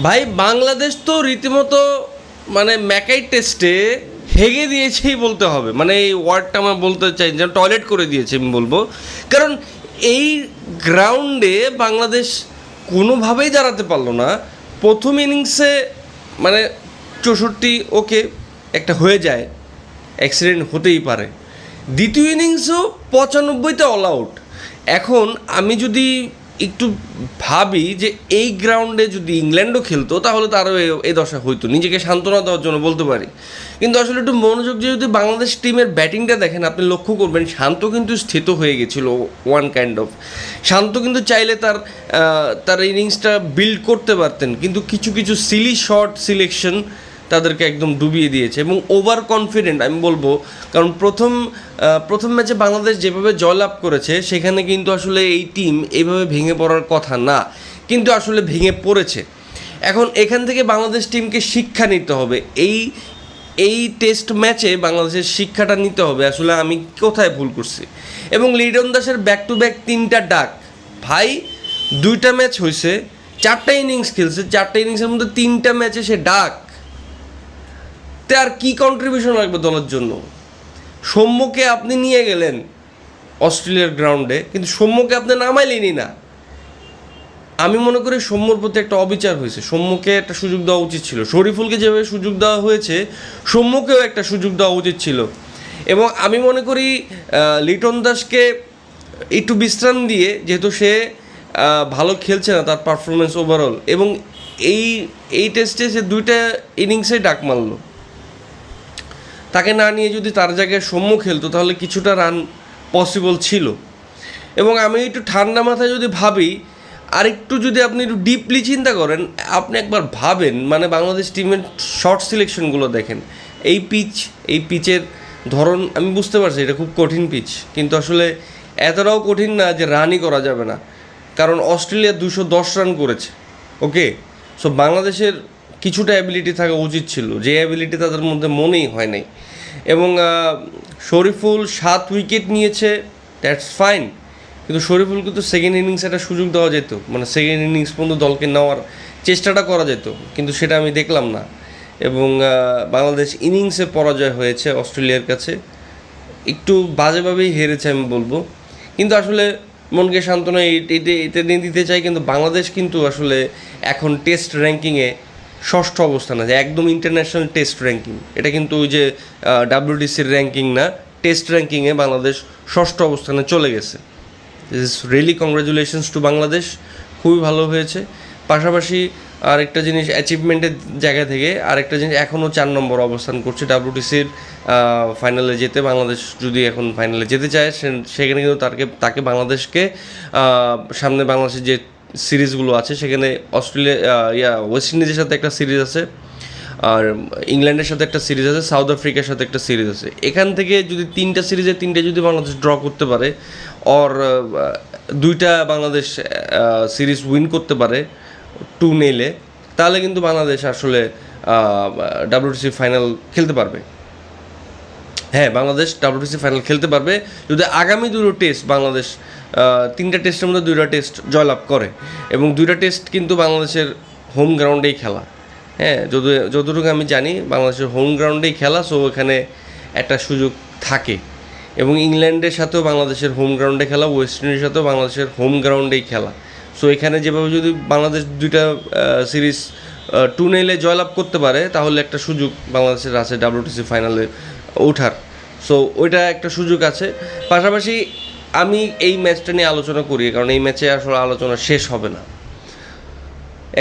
ভাই বাংলাদেশ তো রীতিমতো মানে ম্যাকাই টেস্টে হেগে দিয়েছেই বলতে হবে, মানে এই ওয়ার্ডটা আমার বলতে চাই, যেন টয়লেট করে দিয়েছে আমি বলবো। কারণ এই গ্রাউন্ডে বাংলাদেশ কোনোভাবেই দাঁড়াতে পারলো না। প্রথম ইনিংসে মানে 64 ওকে একটা হয়ে যায়, অ্যাক্সিডেন্ট হতেই পারে। দ্বিতীয় ইনিংসও 95তে অল আউট। এখন আমি যদি একটু ভাবি যে এই গ্রাউন্ডে যদি ইংল্যান্ডও খেলতো তাহলে তারও এই দশা হইতো, নিজেকে সান্ত্বনা দেওয়ার জন্য বলতে পারি। কিন্তু আসলে একটু মনোযোগ দিয়ে যদি বাংলাদেশ টিমের ব্যাটিংটা দেখেন, আপনি লক্ষ্য করবেন শান্ত কিন্তু স্থিত হয়ে গেছিলো ওয়ান কাইন্ড অফ। শান্ত কিন্তু চাইলে তার ইনিংসটা বিল্ড করতে পারতেন, কিন্তু কিছু কিছু সিলি শট সিলেকশন তাদেরকে একদম ডুবিয়ে দিয়েছে। এবং ওভার কনফিডেন্ট আমি বলবো, কারণ প্রথম ম্যাচে বাংলাদেশ যেভাবে জয়লাভ করেছে সেখানে কিন্তু আসলে এই টিম এইভাবে ভেঙে পড়ার কথা না, কিন্তু আসলে ভেঙে পড়েছে। এখন এখান থেকে বাংলাদেশ টিমকে শিক্ষা নিতে হবে। এই টেস্ট ম্যাচে বাংলাদেশের শিক্ষাটা নিতে হবে আসলে আমি কোথায় ভুল করছি। এবং লিটন দাসের ব্যাক টু ব্যাক 3টা ডাক, ভাই 2টা ম্যাচ হয়েছে, 4টা ইনিংস খেলছে, 4টা ইনিংসের মধ্যে 3টা ম্যাচে সে ডাক। তে আর কী কন্ট্রিবিউশন লাগবে দলের জন্য? সৌম্যকে আপনি নিয়ে গেলেন অস্ট্রেলিয়ার গ্রাউন্ডে, কিন্তু সৌম্যকে আপনি নামাইলেনই না। আমি মনে করি সৌম্যর প্রতি একটা অবিচার হয়েছে, সৌম্যকে একটা সুযোগ দেওয়া উচিত ছিল। শরীফুলকে যেভাবে সুযোগ দেওয়া হয়েছে সৌম্যকেও একটা সুযোগ দেওয়া উচিত ছিল। এবং আমি মনে করি লিটন দাসকে একটু বিশ্রাম দিয়ে, যেহেতু সে ভালো খেলছে না, তার পারফরমেন্স ওভারঅল, এবং এই টেস্টে সে 2টা ইনিংসে ডাক মারলো, তাকে না নিয়ে যদি তার জায়গায় সৌম্য খেলতো তাহলে কিছুটা রান পসিবল ছিল। এবং আমি একটু ঠান্ডা মাথায় যদি ভাবি, আরেকটু যদি আপনি একটু ডিপলি চিন্তা করেন, আপনি একবার ভাবেন, মানে বাংলাদেশ টিমের শর্ট সিলেকশনগুলো দেখেন। এই পিচের ধরন আমি বুঝতে পারছি এটা খুব কঠিন পিচ, কিন্তু আসলে এতটাও কঠিন না যে রানই করা যাবে না। কারণ অস্ট্রেলিয়া 210 রান করেছে, ওকে। সো বাংলাদেশের কিছুটা অ্যাবিলিটি থাকা উচিত ছিল, যে অ্যাবিলিটি তাদের মধ্যে মনেই হয় নাই। এবং শরীফুল 7 উইকেট নিয়েছে, দ্যাটস ফাইন, কিন্তু শরীফুলকে তো সেকেন্ড ইনিংসে একটা সুযোগ দেওয়া যেত, মানে সেকেন্ড ইনিংস পর্যন্ত দলকে নেওয়ার চেষ্টাটা করা যেত, কিন্তু সেটা আমি দেখলাম না। এবং বাংলাদেশ ইনিংসে পরাজয় হয়েছে অস্ট্রেলিয়ার কাছে, একটু বাজেভাবেই হেরেছে আমি বলবো। কিন্তু আসলে মনকে সান্ত্বনা এটা নিয়ে দিতে চাই, কিন্তু বাংলাদেশ কিন্তু আসলে এখন টেস্ট র্যাঙ্কিংয়ে ষষ্ঠ অবস্থান আছে, একদম ইন্টারন্যাশনাল টেস্ট র্যাঙ্কিং। এটা কিন্তু ওই যে WTCর র্যাঙ্কিং না, টেস্ট র্যাঙ্কিংয়ে বাংলাদেশ ষষ্ঠ অবস্থানে চলে গেছে। This is really congratulations to Bangladesh, খুবই ভালো হয়েছে। পাশাপাশি আরেকটা জিনিস, অ্যাচিভমেন্টের জায়গা থেকে আরেকটা জিনিস, এখনও 4 নম্বর অবস্থান করছে WTCর ফাইনালে যেতে। বাংলাদেশ যদি এখন ফাইনালে যেতে চায় সেখানে কিন্তু তাকে বাংলাদেশকে সামনে বাংলাদেশের যে সিরিজগুলো আছে সেখানে ওয়েস্ট ইন্ডিজের সাথে একটা সিরিজ আছে, আর ইংল্যান্ডের সাথে একটা সিরিজ আছে, সাউথ আফ্রিকার সাথে একটা সিরিজ আছে। এখান থেকে যদি 3টা সিরিজে 3টে যদি বাংলাদেশ ড্র করতে পারে, অর 2টা বাংলাদেশ সিরিজ উইন করতে পারে 2-0, তাহলে কিন্তু বাংলাদেশ আসলে WTC ফাইনাল খেলতে পারবে। হ্যাঁ, বাংলাদেশ WTC ফাইনাল খেলতে পারবে যদি আগামী 2টো টেস্ট বাংলাদেশ 3টা টেস্টের মধ্যে 2টা টেস্ট জয়লাভ করে। এবং 2টা টেস্ট কিন্তু বাংলাদেশের হোম গ্রাউন্ডেই খেলা। হ্যাঁ, যতটুকু আমি জানি বাংলাদেশের হোম গ্রাউন্ডেই খেলা, সো এখানে একটা সুযোগ থাকে। এবং ইংল্যান্ডের সাথেও বাংলাদেশের হোম গ্রাউন্ডে খেলা, ওয়েস্ট ইন্ডিজের সাথেও বাংলাদেশের হোম গ্রাউন্ডেই খেলা। সো এখানে যেভাবে যদি বাংলাদেশ 2টা সিরিজ 2-0 জয়লাভ করতে পারে তাহলে একটা সুযোগ বাংলাদেশের আছে WTC ফাইনালে ওঠার। সো ওইটা একটা সুযোগ আছে। পাশাপাশি আমি এই ম্যাচটা নিয়ে আলোচনা করি, কারণ এই ম্যাচে আসলে আলোচনা শেষ হবে না।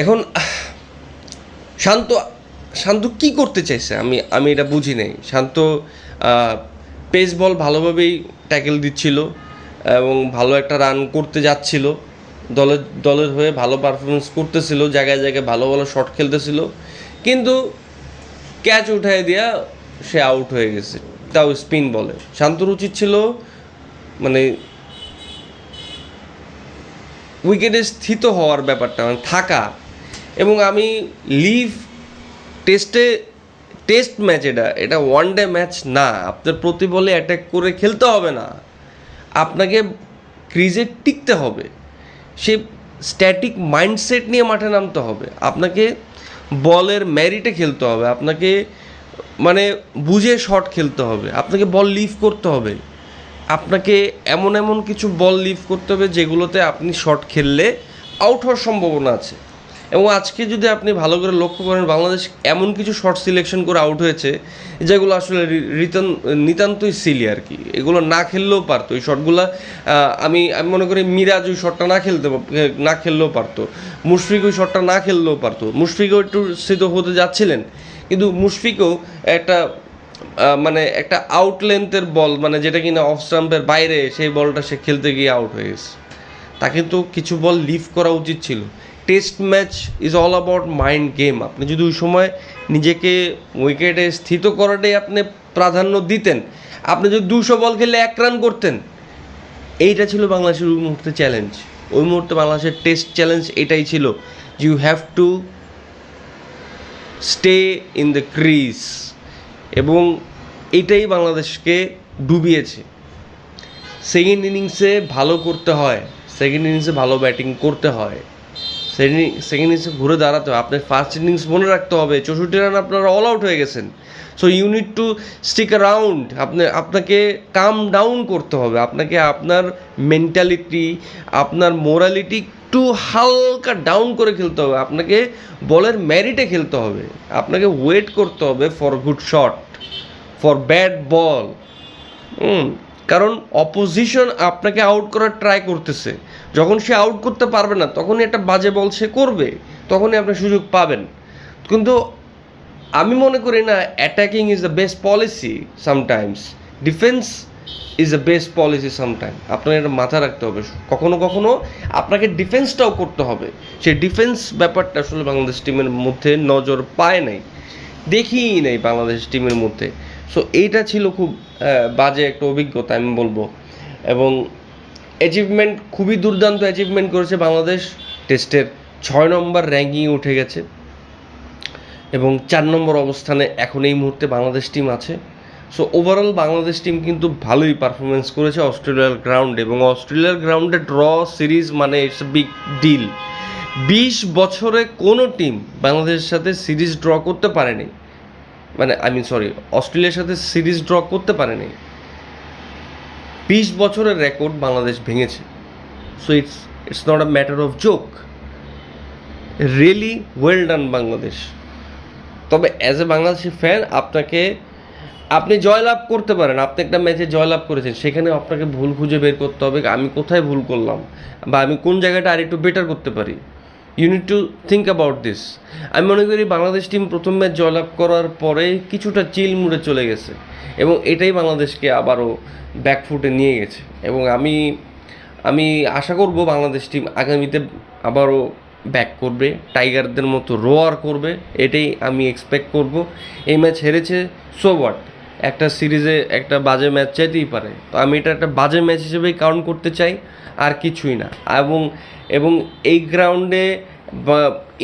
এখন শান্ত কী করতে চাইছে আমি এটা বুঝি নাই। শান্ত পেস বল ভালোভাবেই ট্যাকেল দিচ্ছিল এবং ভালো একটা রান করতে যাচ্ছিল, দলের হয়ে ভালো পারফরমেন্স করতেছিল, জায়গায় জায়গায় ভালো ভালো শট খেলতেছিল, কিন্তু ক্যাচ উঠায় দিয়া সে আউট হয়ে গেছে, তাও স্পিন বলে। শান্তর উচিত ছিল মানে উইকেটে স্থিত হওয়ার ব্যাপারটা, মানে থাকা। এবং আমি লিভ টেস্ট ম্যাচ, এটা ওয়ান ডে ম্যাচ না, আপনার প্রতি বলে অ্যাটাক করে খেলতে হবে না, আপনাকে ক্রিজে টিকতে হবে। সে স্ট্যাটিক মাইন্ডসেট নিয়ে মাঠে নামতে হবে, আপনাকে বলের ম্যারিটে খেলতে হবে, আপনাকে মানে বুঝে শট খেলতে হবে, আপনাকে বল লিভ করতে হবে, আপনাকে এমন এমন কিছু বল লিভ করতে হবে যেগুলোতে আপনি শট খেললে আউট হওয়ার সম্ভাবনা আছে। এবং আজকে যদি আপনি ভালো করে লক্ষ্য করেন, বাংলাদেশ এমন কিছু শট সিলেকশন করে আউট হয়েছে যেগুলো আসলে নিতান্তই সিলি আর কি, এগুলো না খেললেও পারতো এই শটগুলো। আমি আমি মনে করি মিরাজ ওই শটটা না খেললেও পারতো, মুশফিক ওই শটটা না খেললেও পারতো, মুশফিকও একটু স্থিত হতে যাচ্ছিলেন, কিন্তু মুশফিকও একটা মানে একটা আউট লেন্থের বল, মানে যেটা কিনা অফ স্টাম্পের বাইরে, সেই বলটা সে খেলতে গিয়ে আউট হয়ে গেছে। তা কিন্তু কিছু বল লিভ করা উচিত ছিল। Test match is all about mind game. আপনি যদি ওই সময় নিজেকে উইকেটে স্থিত করাটাই আপনি প্রাধান্য দিতেন, আপনি যদি 200 বল খেলে 1 রান করতেন, এইটা ছিল বাংলাদেশের ওই মুহূর্তে চ্যালেঞ্জ। ওই মুহূর্তে বাংলাদেশের টেস্ট চ্যালেঞ্জ এটাই ছিল, you have to stay in the crease, এবং এটাই বাংলাদেশকে ডুবিয়েছে। সেকেন্ড ইনিংসে ভালো করতে হয়, সেকেন্ড ইনিংসে ভালো ব্যাটিং করতে হয়, সেকেন্ড ইনিংসে ঘুরে দাঁড়াতে হয়। আপনার ফার্স্ট ইনিংস মনে রাখতে হবে 64 রান আপনারা অল আউট হয়ে গেছেন, so you need to stick around. আপনাকে কাম ডাউন করতে হবে, আপনাকে আপনার মেন্টালিটি, আপনার মোরালিটি একটু হালকা ডাউন করে খেলতে হবে, আপনাকে বলের ম্যারিটে খেলতে হবে, আপনাকে ওয়েট করতে হবে for good shot, for bad ball. কারণ অপোজিশন আপনাকে আউট করার ট্রাই করতেছে, যখন সে আউট করতে পারবে না তখনই একটা বাজে বল সে করবে, তখনই আপনি সুযোগ পাবেন। কিন্তু আমি মনে করি না attacking is the best policy, sometimes defence is the best policy sometime. আপনার এটা মাথা রাখতে হবে, কখনো কখনো আপনাকে ডিফেন্সটাও করতে হবে। সেই ডিফেন্স ব্যাপারটা আসলে বাংলাদেশ টিমের মধ্যে নজর পায় নাই, দেখিই নেই বাংলাদেশ টিমের মধ্যে। সো এইটা ছিল খুব বাজে একটা অভিজ্ঞতা আমি বলবো। এবং অ্যাচিভমেন্ট, খুবই দুর্দান্ত অ্যাচিভমেন্ট করেছে বাংলাদেশ। টেস্টের 6 নম্বর র্যাঙ্কিংয়ে উঠে গেছে এবং 4 নম্বর অবস্থানে এখন এই মুহূর্তে বাংলাদেশ টিম আছে। সো ওভারঅল বাংলাদেশ টিম কিন্তু ভালোই পারফরমেন্স করেছে অস্ট্রেলিয়ার গ্রাউন্ডে, এবং অস্ট্রেলিয়ার গ্রাউন্ডে ড্র সিরিজ মানে ইটস এ বিগ ডিল। 20 বছরে কোনো টিম বাংলাদেশের সাথে সিরিজ ড্র করতে পারেনি, মানে অস্ট্রেলিয়ার সাথে সিরিজ ড্র করতে পারেনি। 20 বছরের রেকর্ড বাংলাদেশ ভেঙেছে। So it's not a matter of joke, really well done Bangladesh. তবে অ্যাজ এ বাংলাদেশি ফ্যান আপনি জয়লাভ করতে পারেন, আপনি একটা ম্যাচে জয়লাভ করেছেন, সেখানে আপনাকে ভুল খুঁজে বের করতে হবে, আমি কোথায় ভুল করলাম বা আমি কোন জায়গাটা আর একটু বেটার করতে পারি। You need to think about this. আমি মনে করি বাংলাদেশ টিম প্রথম ম্যাচ জয়লাভ করার পরে কিছুটা চিল মুড়ে চলে গেছে, এবং এটাই বাংলাদেশকে আবারও ব্যাকফুটে নিয়ে গেছে। এবং আমি আশা করব বাংলাদেশ টিম আগামীতে আবারও ব্যাক করবে, টাইগারদের মতো রোয়ার করবে, এটাই আমি এক্সপেক্ট করব। এই ম্যাচ হেরেছে, সো হোয়াট, একটা সিরিজে একটা বাজে ম্যাচ চাইতেই পারে, তো আমি এটা একটা বাজে ম্যাচ হিসেবেই কাউন্ট করতে চাই, আর কিছুই না। এবং এই গ্রাউন্ডে বা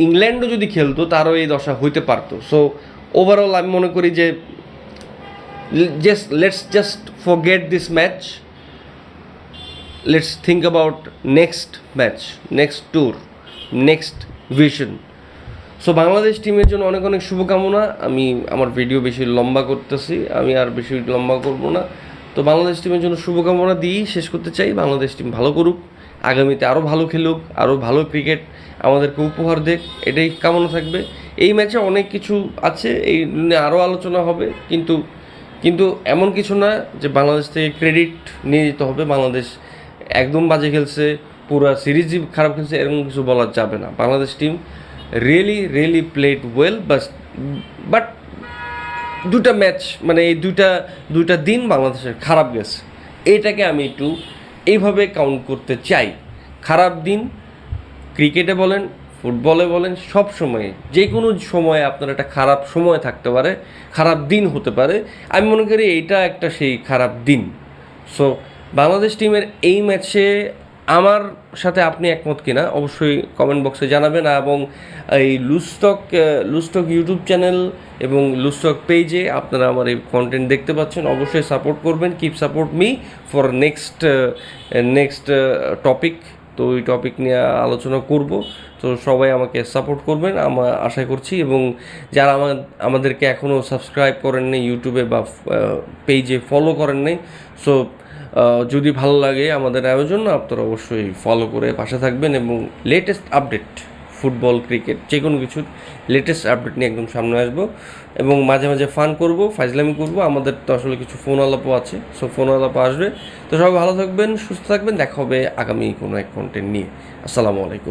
ইংল্যান্ডও যদি খেলতো তারও এই দশা হইতে পারতো। সো ওভারঅল আমি মনে করি যে let's just forget this match, let's think about next match, next tour, next vision. So Bangladesh টিমের জন্য অনেক অনেক শুভকামনা। আমি আমার ভিডিও বেশি লম্বা করতেছি, আমি আর বেশি লম্বা করব না। তো বাংলাদেশ টিমের জন্য শুভকামনা দিয়েই শেষ করতে চাই। বাংলাদেশ টিম ভালো করুক, আগামীতে আরও ভালো খেলুক, আরও ভালো ক্রিকেট আমাদেরকে উপহার দেখ, এটাই কামনা থাকবে। এই ম্যাচে অনেক কিছু আছে, এই নিয়ে আরও আলোচনা হবে, কিন্তু এমন কিছু না যে বাংলাদেশ থেকে ক্রেডিট নিয়ে যেতে হবে। বাংলাদেশ একদম বাজে খেলছে, পুরো সিরিজই খারাপ খেলছে, এরকম কিছু বলা যাবে না। Bangladesh team really played well, but দুটা ম্যাচ মানে এই দুইটা দিন বাংলাদেশের খারাপ গেছে, এটাকে আমি একটু এইভাবে কাউন্ট করতে চাই। খারাপ দিন ক্রিকেটে বলেন, ফুটবলে বলেন, সব সময়ে যে কোনো সময়ে আপনার একটা খারাপ সময় থাকতে পারে, খারাপ দিন হতে পারে। আমি মনে করি এইটা একটা সেই খারাপ দিন। সো বাংলাদেশ টিমের এই ম্যাচে আমার সাথে আপনি একমত কিনা অবশ্যই কমেন্ট বক্সে জানাবেন, এবং এই লুজটক ইউটিউব চ্যানেল এবং লুজটক পেজে আপনারা আমার এই কন্টেন্ট দেখতে পাচ্ছেন, অবশ্যই সাপোর্ট করবেন। Keep support me for next topic. তো তো ওই টপিক নিয়ে আলোচনা করব। তো সবাই আমাকে সাপোর্ট করবেন আশা করছি, এবং যারা আমাদেরকে এখনও সাবস্ক্রাইব করেন নাই ইউটিউবে বা পেজে ফলো করেন নাই, সো যদি ভালো লাগে আমাদের আয়োজন আপনারা অবশ্যই ফলো করে পাশে থাকবেন, এবং লেটেস্ট আপডেট ফুটবল ক্রিকেট যে কোনো কিছুর লেটেস্ট আপডেট নিয়ে একদম সামনে আসবো, এবং মাঝে মাঝে ফান করব, ফাইজলামি করব। আমাদের তো আসলে কিছু ফোন আলাপও আছে, সো ফোন আলাপও আসবে। তো সবাই ভালো থাকবেন, সুস্থ থাকবেন, দেখা হবে আগামী কোনো এক কন্টেন্ট নিয়ে। আসসালামু আলাইকুম।